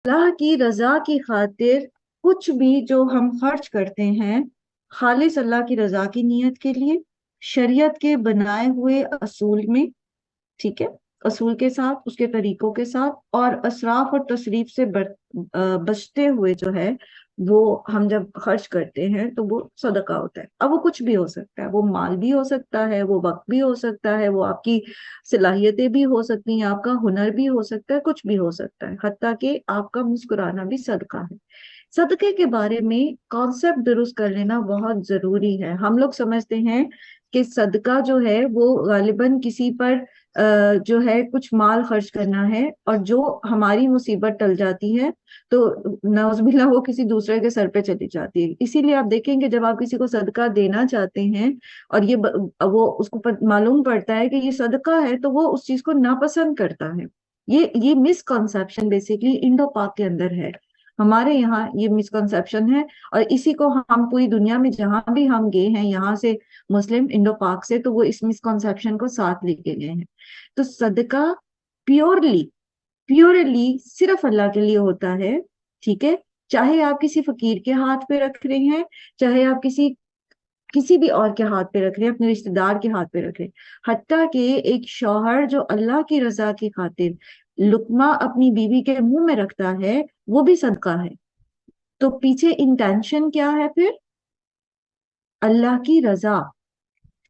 اللہ کی رضا کی خاطر کچھ بھی جو ہم خرچ کرتے ہیں، خالص اللہ کی رضا کی نیت کے لیے، شریعت کے بنائے ہوئے اصول میں، ٹھیک ہے، اصول کے ساتھ، اس کے طریقوں کے ساتھ، اور اسراف اور تصریف سے بچتے ہوئے جو ہے وہ ہم جب خرچ کرتے ہیں تو وہ صدقہ ہوتا ہے۔ اب وہ کچھ بھی ہو سکتا ہے، وہ مال بھی ہو سکتا ہے، وہ وقت بھی ہو سکتا ہے، وہ آپ کی صلاحیتیں بھی ہو سکتی ہیں، آپ کا ہنر بھی ہو سکتا ہے، کچھ بھی ہو سکتا ہے، حتیٰ کہ آپ کا مسکرانا بھی صدقہ ہے۔ صدقے کے بارے میں کانسیپٹ درست کر لینا بہت ضروری ہے۔ ہم لوگ سمجھتے ہیں کہ صدقہ جو ہے وہ غالباً کسی پر جو ہے کچھ مال خرچ کرنا ہے، اور جو ہماری مصیبت ٹل جاتی ہے تو نعوذ باللہ وہ کسی دوسرے کے سر پہ چلی جاتی ہے۔ اسی لیے آپ دیکھیں کہ جب آپ کسی کو صدقہ دینا چاہتے ہیں اور وہ اس کو معلوم پڑتا ہے کہ یہ صدقہ ہے، تو وہ اس چیز کو ناپسند کرتا ہے۔ یہ مس کنسپشن بیسیکلی انڈو پاک کے اندر ہے، ہمارے یہاں یہ مسکنسیپشن ہے، اور اسی کو ہم پوری دنیا میں جہاں بھی ہم گئے ہیں یہاں سے مسلم انڈو پاک سے، تو وہ اس مسکنسیپشن کو ساتھ لے کے گئے ہیں۔ تو صدقہ پیورلی پیورلی صرف اللہ کے لیے ہوتا ہے، ٹھیک ہے؟ چاہے آپ کسی فقیر کے ہاتھ پہ رکھ رہے ہیں، چاہے آپ کسی بھی اور کے ہاتھ پہ رکھ رہے ہیں، اپنے رشتہ دار کے ہاتھ پہ رکھ رہے ہیں، حتیٰ کہ ایک شوہر جو اللہ کی رضا کی خاطر لقمہ اپنی بیوی کے منہ میں رکھتا ہے وہ بھی صدقہ ہے۔ تو پیچھے انٹینشن کیا ہے پھر؟ اللہ کی رضا۔